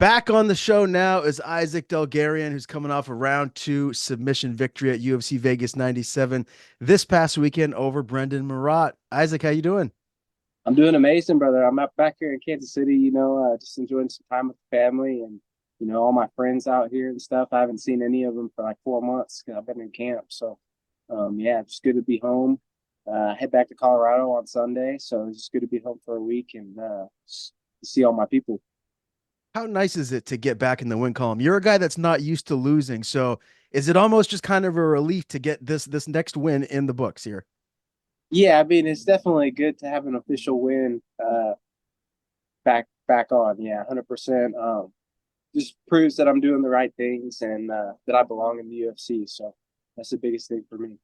Back on the show now is Isaac Dulgarian, who's coming off a round two submission victory at UFC Vegas 97 this past weekend over Brendon Marotte. Isaac, how you doing? I'm doing amazing, brother. I'm up back here in Kansas City, just enjoying some time with the family and, all my friends out here and stuff. I haven't seen any of them for like 4 months because I've been in camp. So, yeah, just good to be home. Head back to Colorado on Sunday. So it's just good to be home for a week and see all my people. How nice is it to get back in the win column? You're a guy that's not used to losing, so is it almost just kind of a relief to get this next win in the books here? Yeah, I mean, it's definitely good to have an official win back on. Yeah, 100%. Just proves that I'm doing the right things and that I belong in the UFC. So that's the biggest thing for me.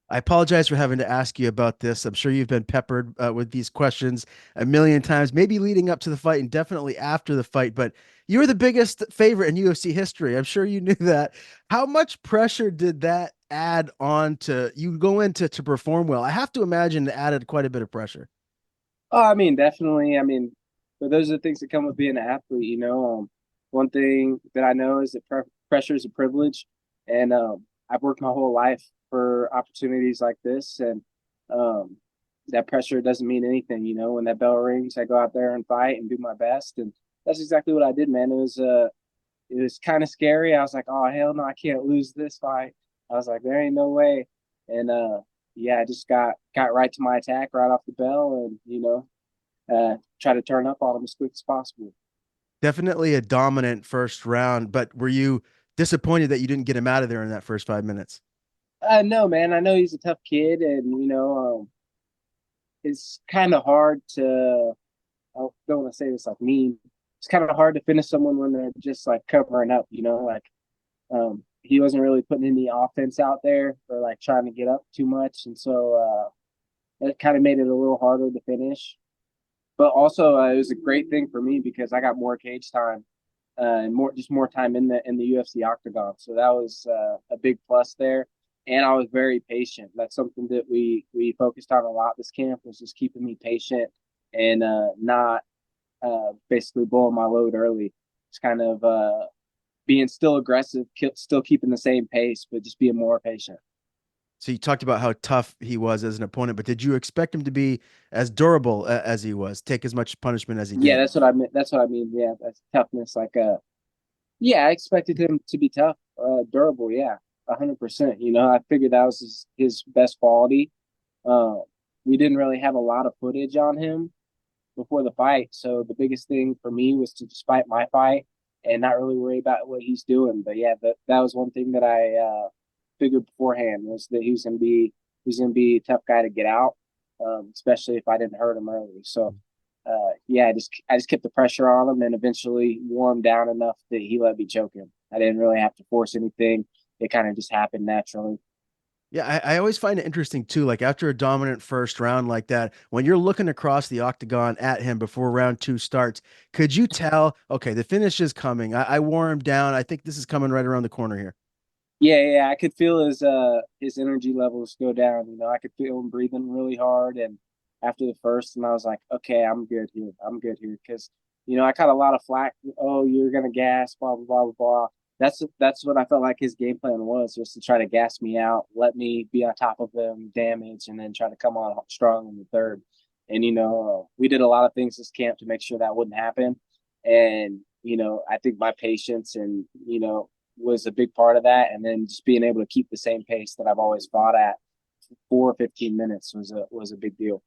I apologize for having to ask you about this. I'm sure you've been peppered with these questions a million times, maybe leading up to the fight and definitely after the fight. But you're the biggest favorite in UFC history. I'm sure you knew that. How much pressure did that add on to you go into to perform well? I have to imagine it added quite a bit of pressure. Oh, I mean, definitely. I mean, but those are the things that come with being an athlete. One thing that I know is that pressure is a privilege, and I've worked my whole life for opportunities like this, and um, that pressure doesn't mean anything. When that bell rings, I go out there and fight and do my best, and that's exactly what I did, man. It was kind of scary. I was like, oh hell no, I can't lose this fight. I was like, there ain't no way, and yeah, I just got right to my attack right off the bell, and try to turn up on them as quick as possible. Definitely a dominant first round, but were you disappointed that you didn't get him out of there in that first 5 minutes? No, man, I know he's a tough kid, and it's kind of hard to. I don't want to say this like mean. It's kind of hard to finish someone when they're just like covering up. He wasn't really putting any offense out there or like trying to get up too much, and so that kind of made it a little harder to finish. But also, it was a great thing for me because I got more cage time and more time in the UFC octagon. So that was a big plus there. And I was very patient. That's something that we focused on a lot this camp was just keeping me patient and not basically blowing my load early. It's kind of being still aggressive, still keeping the same pace, but just being more patient. So you talked about how tough he was as an opponent, but did you expect him to be as durable as he was, take as much punishment as he Yeah, did? that's what I meant. That's what I mean. Yeah, that's toughness. Yeah, I expected him to be tough, durable. Yeah, 100%. I figured that was his best quality. Uh, we didn't really have a lot of footage on him before the fight, so the biggest thing for me was to just fight my fight and not really worry about what he's doing. But yeah, that was one thing that I figured beforehand was that he was gonna be a tough guy to get out, especially if I didn't hurt him early. So yeah, I just kept the pressure on him and eventually wore him down enough that he let me choke him. I didn't really have to force anything. It kind of just happened naturally. Yeah, I always find it interesting too. Like after a dominant first round like that, when you're looking across the octagon at him before round two starts, could you tell, okay, the finish is coming. I wore him down. I think this is coming right around the corner here. Yeah, I could feel his energy levels go down. I could feel him breathing really hard and after the first and I was like, okay, I'm good here. I'm good here because I caught a lot of flack. Oh, you're gonna gas, blah blah blah blah blah. That's what I felt like his game plan was to try to gas me out, let me be on top of him, damage, and then try to come on strong in the third. And we did a lot of things this camp to make sure that wouldn't happen. And I think my patience and was a big part of that. And then just being able to keep the same pace that I've always fought at for 15 minutes was a big deal.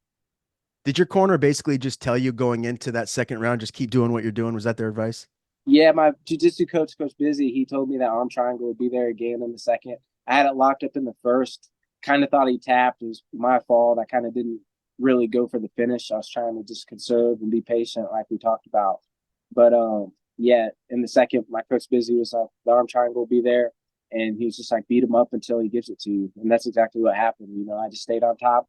Did your corner basically just tell you going into that second round, just keep doing what you're doing? Was that their advice? Yeah, my jiu-jitsu coach, Coach Busy, he told me that arm triangle would be there again in the second. I had it locked up in the first. Kind of thought he tapped. It was my fault. I kind of didn't really go for the finish. I was trying to just conserve and be patient, like we talked about. But yeah, in the second, my coach Busy was like, the arm triangle will be there, and he was just like, beat him up until he gives it to you, and that's exactly what happened. I just stayed on top,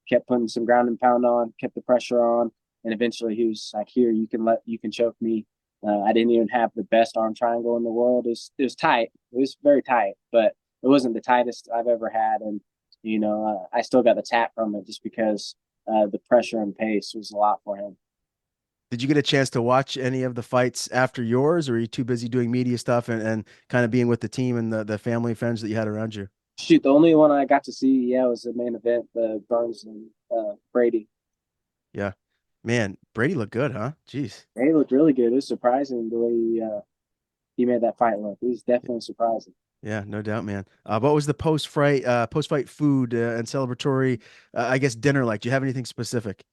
kept putting some ground and pound on, kept the pressure on, and eventually he was like, here, you can choke me. I didn't even have the best arm triangle in the world. It was tight. It was very tight, but it wasn't the tightest I've ever had. And I still got the tap from it just because the pressure and pace was a lot for him. Did you get a chance to watch any of the fights after yours, or are you too busy doing media stuff and kind of being with the team and the family and friends that you had around you? Shoot, the only one I got to see, yeah, was the main event, the Burns and Brady. Yeah. Man, Brady looked good, huh? Jeez. He looked really good. It was surprising the way he made that fight look. It was definitely surprising. Yeah, no doubt, man. What was the post fight food and celebratory, I guess, dinner like? Do you have anything specific?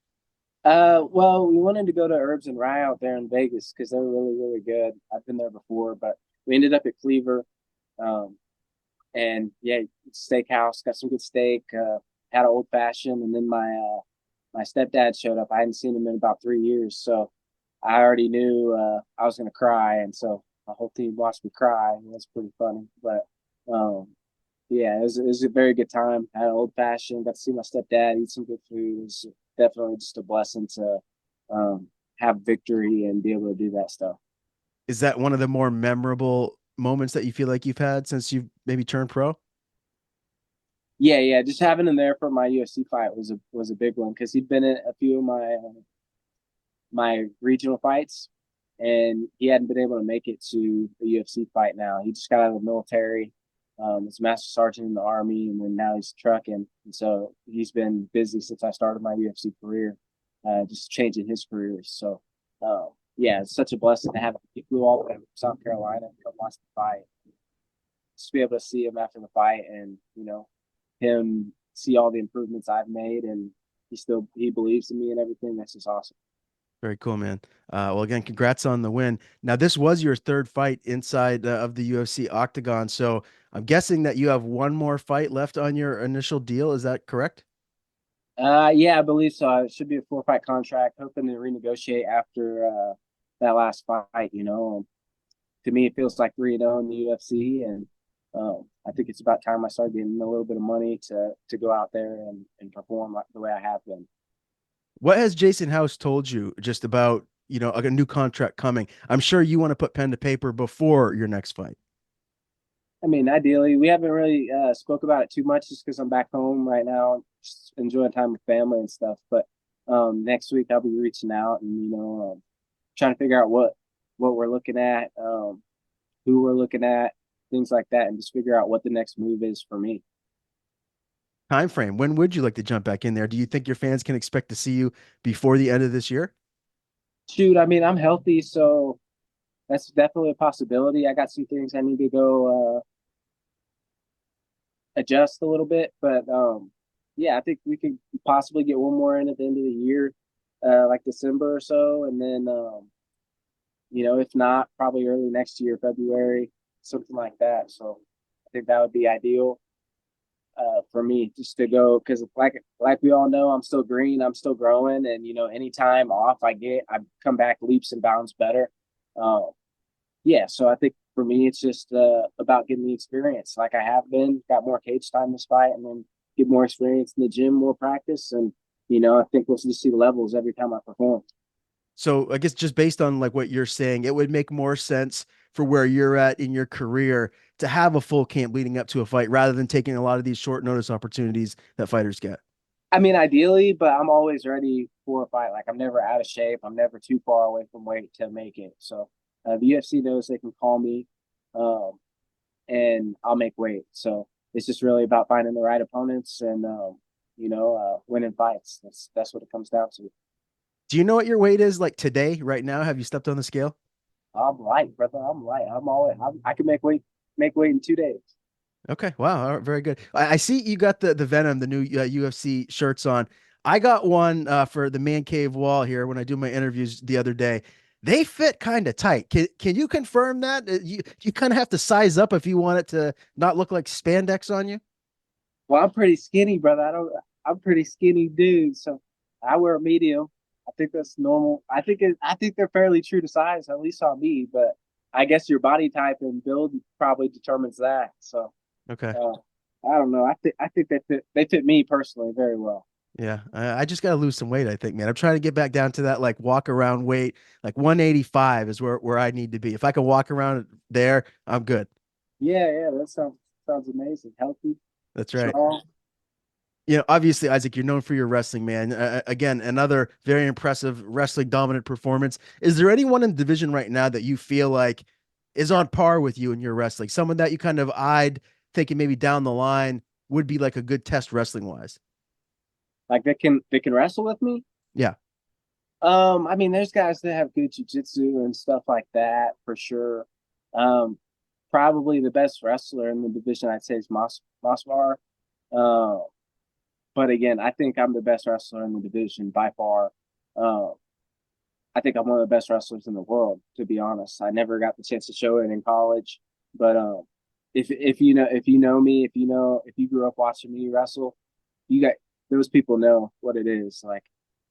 Well, we wanted to go to Herbs and Rye out there in Vegas because they're really, really good. I've been there before, but we ended up at Cleaver. Um, and yeah, steakhouse, got some good steak, had an old fashioned, and then my stepdad showed up. I hadn't seen him in about 3 years, so I already knew I was gonna cry, and so my whole team watched me cry. It was pretty funny, but um, yeah, it was a very good time. Had an old fashioned, got to see my stepdad eat some good food. It was definitely just a blessing to um, have victory and be able to do that stuff. Is that one of the more memorable moments that you feel like you've had since you've maybe turned pro? Yeah, yeah, just having him there for my UFC fight was a big one because he'd been in a few of my regional fights, and he hadn't been able to make it to the UFC fight. Now he just got out of the military. He's a master sergeant in the army, and then now he's trucking. And so he's been busy since I started my UFC career, just changing his career. So, yeah, it's such a blessing to have. He flew all the way from South Carolina to come watch the fight, just be able to see him after the fight, and him see all the improvements I've made, and he believes in me and everything. That's just awesome. Very cool, man. Well, again, congrats on the win. Now, this was your third fight inside of the UFC octagon, so I'm guessing that you have one more fight left on your initial deal. Is that correct? Yeah, I believe so. It should be a 4 fight contract. Hoping to renegotiate after that last fight. To me, it feels like 3-0 in the UFC, and I think it's about time I started getting a little bit of money to go out there and perform like the way I have been. What has Jason House told you just about, a new contract coming? I'm sure you want to put pen to paper before your next fight. I mean, ideally, we haven't really spoke about it too much just because I'm back home right now, just enjoying time with family and stuff. But next week I'll be reaching out and trying to figure out what we're looking at, who we're looking at, things like that, and just figure out what the next move is for me. Time frame. When would you like to jump back in there? Do you think your fans can expect to see you before the end of this year? Shoot, I mean, I'm healthy, so that's definitely a possibility. I got some things I need to go adjust a little bit, but yeah, I think we could possibly get one more in at the end of the year, like December or so, and then if not, probably early next year, February, something like that. So I think that would be ideal for me just to go because like we all know, I'm still green, I'm still growing, and any time off I get, I come back leaps and bounds better. Um, yeah, so I think for me, it's just about getting the experience, like I have been, got more cage time this fight, and then get more experience in the gym, more practice, and I think we'll just see levels every time I perform. So I guess just based on like what you're saying, it would make more sense for where you're at in your career to have a full camp leading up to a fight rather than taking a lot of these short notice opportunities that fighters get. I mean, ideally, but I'm always ready for a fight. Like I'm never out of shape. I'm never too far away from weight to make it. So the UFC knows they can call me, um, and I'll make weight. So it's just really about finding the right opponents and winning fights. That's what it comes down to. Do you know what your weight is like today, right now? Have you stepped on the scale? I'm light, brother. I'm light. I can make weight in 2 days. Okay. Wow. All right, very good. I see you got the Venom, the new UFC shirts on. I got one for the man cave wall here when I do my interviews the other day. They fit kind of tight. Can you confirm that? You kind of have to size up if you want it to not look like spandex on you. Well, I'm pretty skinny, brother. I'm pretty skinny dude, so I wear a medium. I think that's normal. I think they're fairly true to size, at least on me. But I guess your body type and build probably determines that. So Okay. uh, I don't know. I think they fit me personally very well. Yeah. I just got to lose some weight, I think, man. I'm trying to get back down to that like walk around weight. Like 185 is where I need to be. If I can walk around there, I'm good. Yeah, yeah, that sounds amazing. Healthy, That's right. strong. Obviously, Isaac, you're known for your wrestling, man. Again, another very impressive wrestling dominant performance. Is there anyone in the division right now that you feel like is on par with you in your wrestling? Someone that you kind of eyed, thinking maybe down the line would be like a good test wrestling wise? Like they can wrestle with me. Yeah. I mean, there's guys that have good jujitsu and stuff like that for sure. Um, Probably the best wrestler in the division, I'd say, is Masvar. Uh, but again, I think I'm the best wrestler in the division by far. Uh, I think I'm one of the best wrestlers in the world, to be honest. I never got the chance to show it in college, but if you know me, if you grew up watching me wrestle, you got those people know what it is. Like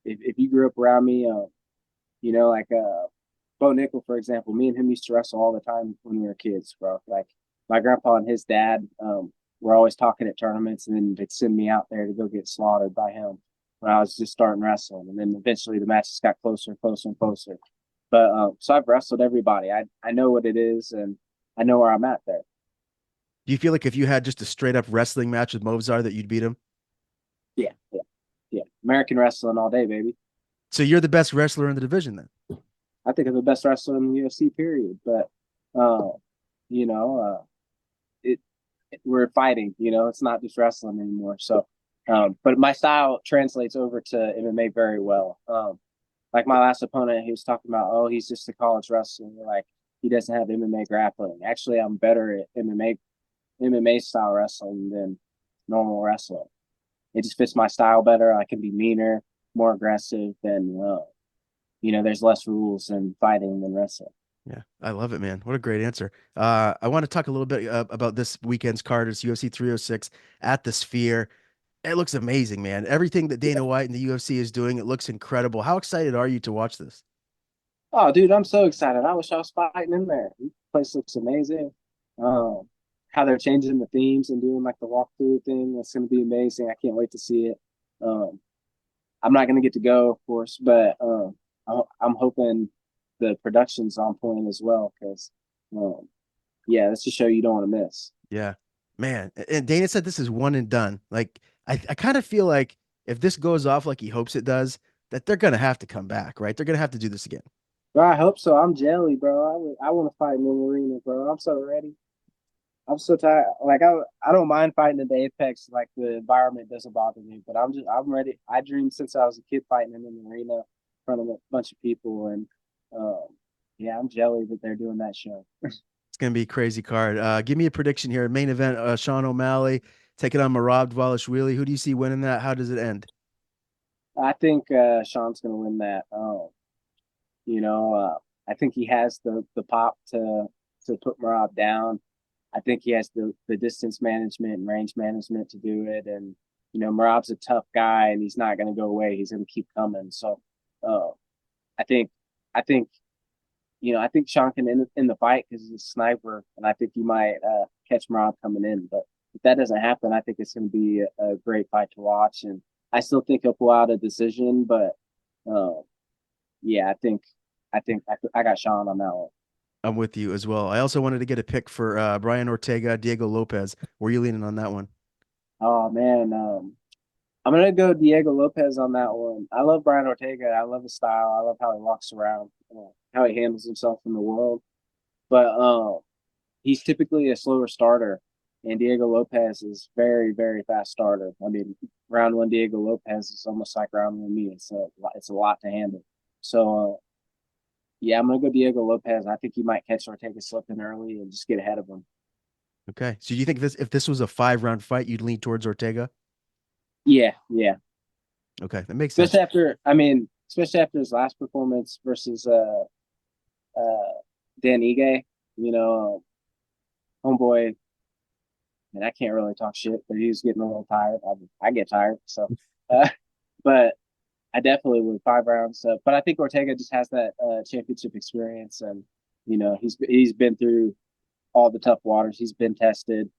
if you grew up around me, like Bo Nickel, for example, me and him used to wrestle all the time when we were kids, bro. Like my grandpa and his dad were always talking at tournaments, and then they'd send me out there to go get slaughtered by him when I was just starting wrestling. And then eventually the matches got closer and closer and closer. But so I've wrestled everybody. I know what it is, and I know where I'm at there. Do you feel like if you had just a straight up wrestling match with Movzar that you'd beat him? Yeah, yeah, yeah. American wrestling all day, baby. So you're the best wrestler in the division then? I think I'm the best wrestler in the UFC, period. But uh, you know, it we're fighting. It's not just wrestling anymore. So, but my style translates over to MMA very well. Like my last opponent, he was talking about, oh, he's just a college wrestler. Like he doesn't have MMA grappling. Actually, I'm better at MMA style wrestling than normal wrestling. It just fits my style better. I can be meaner, more aggressive, than there's less rules in fighting than wrestling. Yeah, I love it, man. What a great answer. I want to talk a little bit about this weekend's card. It's UFC 306 at the Sphere. It looks amazing, man. Everything that Dana White and the UFC is doing, it looks incredible. How excited are you to watch this? Oh, dude, I'm so excited. I wish I was fighting in there. The place looks amazing. Um, how they're changing the themes and doing like the walkthrough thing. That's going to be amazing. I can't wait to see it. Um, I'm not going to get to go, of course, but I'm hoping the production's on point as well because, um, yeah, that's a show you don't want to miss. Yeah, man. And Dana said this is one and done. Like, I kind of feel like if this goes off like he hopes it does, that they're gonna have to come back, right? They're gonna have to do this again. Bro, I hope so. I'm jelly, bro. I want to fight in the arena, bro. I'm so ready. I'm so tired. Like I don't mind fighting at the Apex. Like the environment doesn't bother me, but I'm ready. I dreamed since I was a kid fighting in an arena in front of a bunch of people, and um, yeah, I'm jelly that they're doing that show. It's gonna be a crazy card. Give me a prediction here. Main event: Sean O'Malley taking on Marab Dvalishvili. Who do you see winning that? How does it end? I think Sean's gonna win that. You know, I think he has the pop to put Marab down. I think he has the distance management and range management to do it. And Marab's a tough guy, and he's not going to go away. He's going to keep coming. So, uh, I think, I think, I think Sean can in the fight because he's a sniper, and I think he might catch Marab coming in. But if that doesn't happen, I think it's going to be a great fight to watch. And I still think he'll pull out a decision, but uh, yeah, I got Sean on that one. I'm with you as well. I also wanted to get a pick for Brian Ortega, Diego Lopez. Were you leaning on that one? Oh man, I'm gonna go Diego Lopez on that one. I love Brian Ortega. I love his style. I love how he walks around, how he handles himself in the world. But he's typically a slower starter, and Diego Lopez is very, very fast starter. I mean, round one Diego Lopez is almost like round one me. It's a lot to handle. So yeah, I'm gonna go Diego Lopez. I think he might catch Ortega slipping early and just get ahead of him. Okay. So do you think this if this was a 5 round fight, you'd lean towards Ortega? Yeah, yeah. Okay, that makes sense. Especially after his last performance versus Dan Ige, you know, homeboy, and I can't really talk shit, but he was getting a little tired. I get tired, so uh, but I definitely would 5 rounds. But I think Ortega just has that championship experience, and he's been through all the tough waters. He's been tested,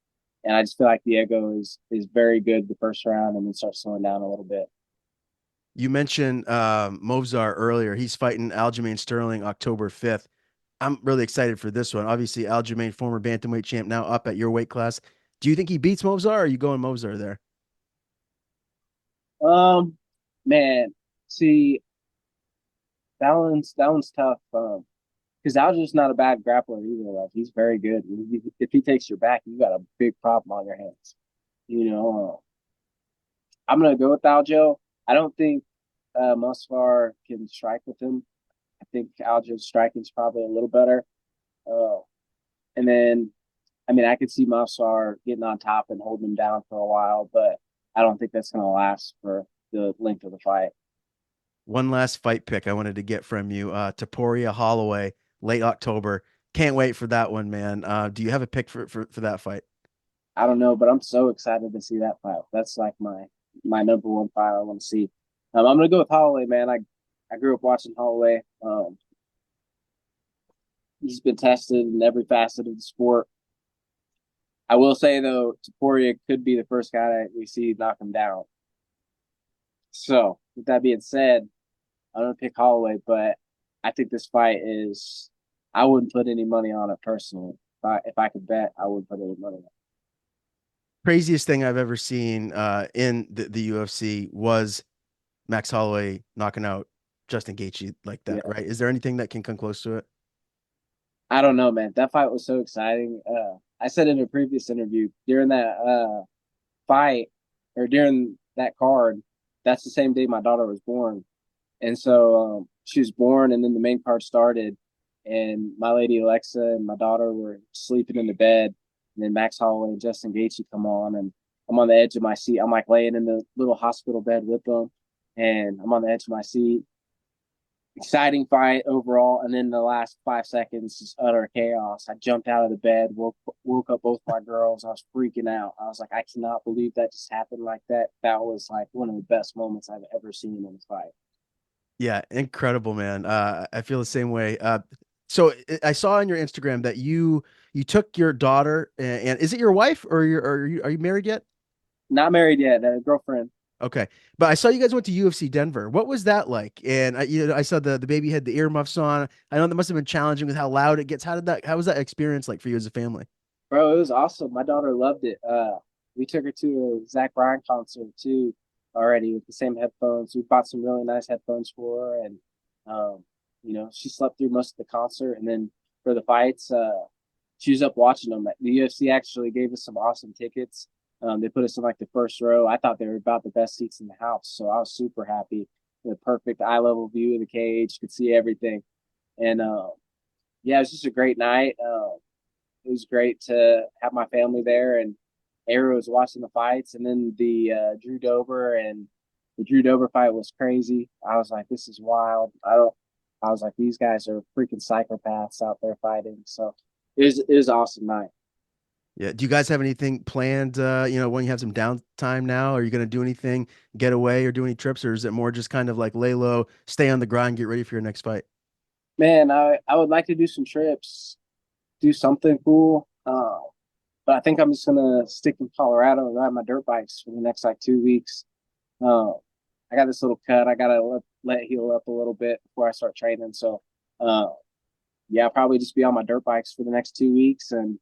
and I just feel like Diego is very good the first round, and then starts slowing down a little bit. You mentioned Movzar earlier. He's fighting Aljamain Sterling October 5th. I'm really excited for this one. Obviously, Aljamain, former bantamweight champ, now up at your weight class. Do you think he beats Movzar, or are you going Movzar there? Um, man, see, that one's tough. Because Aljo's not a bad grappler either. Like he's very good. If he takes your back, you got a big problem on your hands. You know, I'm gonna go with Aljo. I don't think Musfar can strike with him. I think Aljo's striking is probably a little better. Uh, and then, I mean, I could see Musfar getting on top and holding him down for a while, but I don't think that's gonna last for the length of the fight. One last fight pick I wanted to get from you, Taporia Holloway, late October. Can't wait for that one, man. Do you have a pick for that fight? I don't know, but I'm so excited to see that fight. That's like my number one fight I want to see. I'm gonna go with Holloway, man. I grew up watching Holloway. He's been tested in every facet of the sport. I will say though, Taporia could be the first guy that we see knock him down. So with that being said, I'm gonna pick Holloway, but I think this fight is. I wouldn't put any money on it personally. If I could bet, I wouldn't put any money on it. Craziest thing I've ever seen in the UFC was Max Holloway knocking out Justin Gaethje like that, Yeah, right? Is there anything that can come close to it? I don't know, man. That fight was so exciting. I said in a previous interview during that fight or during that card, that's the same day my daughter was born. And so she was born, and then the main card started, and my lady Alexa and my daughter were sleeping in the bed, and then Max Holloway and Justin Gaethje come on, and I'm on the edge of my seat. I'm like laying in the little hospital bed with them, and I'm on the edge of my seat. Exciting fight overall, and then the last 5 seconds is utter chaos. I jumped out of the bed, woke up both my girls. I was freaking out. I was like, I cannot believe that just happened like that. That was like one of the best moments I've ever seen in a fight. Yeah, incredible, man. I feel the same way. So I saw on your Instagram that you took your daughter, and is it your wife or are you married yet? Not married yet, a girlfriend. Okay, but I saw you guys went to UFC Denver. What was that like? And I saw the baby had the earmuffs on. I know that must have been challenging with how loud it gets. How was that experience like for you as a family? Bro, it was awesome. My daughter loved it. We took her to a Zach Bryan concert too already with the same headphones. We bought some really nice headphones for her, and um, she slept through most of the concert. And then for the fights, she was up watching them. The UFC actually gave us some awesome tickets. They put us in like the first row. I thought they were about the best seats in the house, so I was super happy. The perfect eye level view of the cage, could see everything, and yeah, it was just a great night. It was great to have my family there, and everyone was watching the fights. And then the Drew Dober fight was crazy. I was like, this is wild. I was like, these guys are freaking psychopaths out there fighting. So it was an awesome night. Yeah. Do you guys have anything planned? When you have some downtime now, are you going to do anything, get away, or do any trips, or is it more just kind of like lay low, stay on the grind, get ready for your next fight? Man, I would like to do some trips, do something cool. But I think I'm just gonna stick in Colorado and ride my dirt bikes for the next like 2 weeks. Uh, I got this little cut. I gotta let heal up a little bit before I start training. So, uh, yeah, I'll probably just be on my dirt bikes for the next 2 weeks, and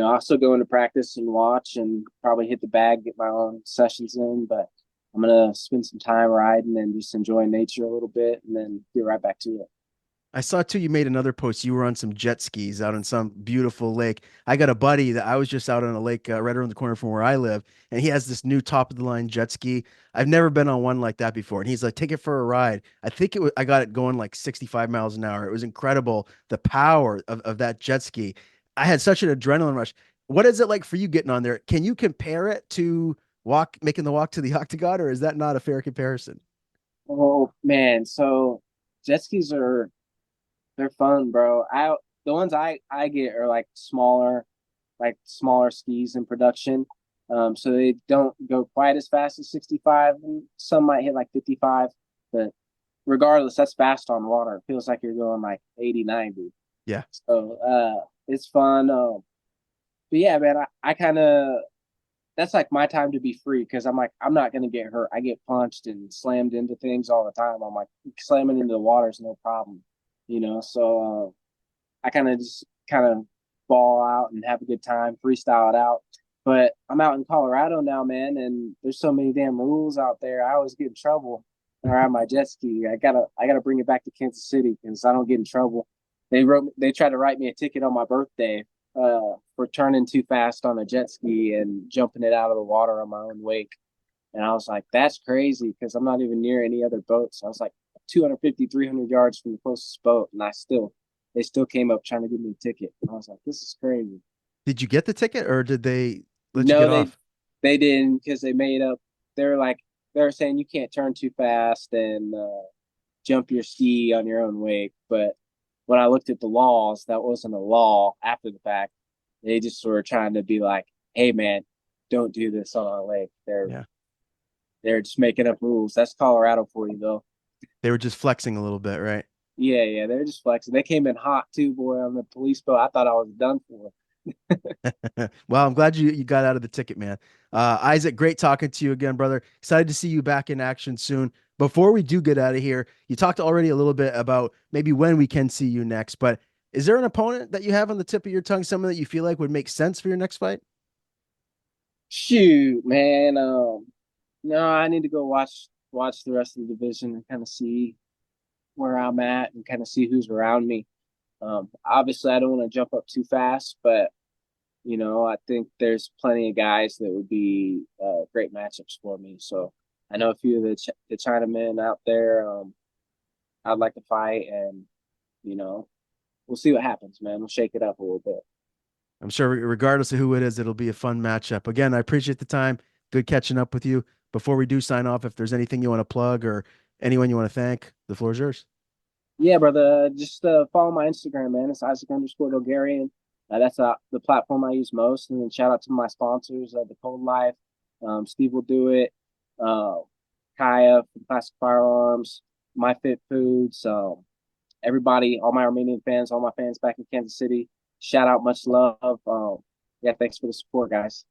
I'll still go into practice and watch, and probably hit the bag, get my own sessions in. But I'm gonna spend some time riding and just enjoying nature a little bit, and then get right back to it. I saw too, you made another post. You were on some jet skis out on some beautiful lake. I got a buddy that I was just out on a lake right around the corner from where I live, and he has this new top of the line jet ski. I've never been on one like that before. And he's like, take it for a ride. I think I got it going like 65 miles an hour. It was incredible. The power of that jet ski. I had such an adrenaline rush. What is it like for you getting on there? Can you compare it to making the walk to the octagon, or is that not a fair comparison? Oh man, so jet skis are they're fun, bro. The ones I get are like smaller skis in production. So they don't go quite as fast as 65, and some might hit like 55, but regardless, that's fast on water. It feels like you're going like 80, 90. Yeah. So it's fun. But yeah, man, I kind of that's like my time to be free because I'm like I'm not gonna get hurt. I get punched and slammed into things all the time. I'm like slamming into the water is no problem, So I kind of just kind of ball out and have a good time, freestyle it out. But I'm out in Colorado now, man, and there's so many damn rules out there. I always get in trouble when I ride my jet ski. I gotta bring it back to Kansas City because I don't get in trouble. They tried to write me a ticket on my birthday for turning too fast on a jet ski and jumping it out of the water on my own wake. And I was like, that's crazy because I'm not even near any other boats. I was like 250, 300 yards from the closest boat, and they still came up trying to give me a ticket. And I was like, this is crazy. Did you get the ticket or did they let you No, get they off? they didn't because they made up. They're like they're saying you can't turn too fast and jump your ski on your own wake. But when I looked at the laws, that wasn't a law after the fact. They just were trying to be like, "Hey, man, don't do this on our lake." Yeah. They're just making up rules. That's Colorado for you, though. They were just flexing a little bit, right? Yeah, yeah, they're just flexing. They came in hot too, boy, on the police boat. I thought I was done for. Well, I'm glad you got out of the ticket, man. Isaac, great talking to you again, brother. Excited to see you back in action soon. Before we do get out of here, you talked already a little bit about maybe when we can see you next, but is there an opponent that you have on the tip of your tongue, someone that you feel like would make sense for your next fight? Shoot, man. No, I need to go watch the rest of the division and kind of see where I'm at and kind of see who's around me. Obviously, I don't want to jump up too fast, but I think there's plenty of guys that would be great matchups for me. So I know a few of the Chinamen out there. I'd like to fight, and you know, we'll see what happens, man. We'll shake it up a little bit. I'm sure regardless of who it is, it'll be a fun matchup. Again, I appreciate the time. Good catching up with you. Before we do sign off, if there's anything you want to plug or anyone you want to thank, the floor is yours. Yeah, brother. Just follow my Instagram, man. It's Isaac_Dulgarian. That's the platform I use most. And then shout out to my sponsors, The Cold Life, Steve will do it, uh, Kaya from Classic Firearms, My Fit Foods, everybody, all my Armenian fans, all my fans back in Kansas City. Shout out, much love. Yeah, thanks for the support, guys.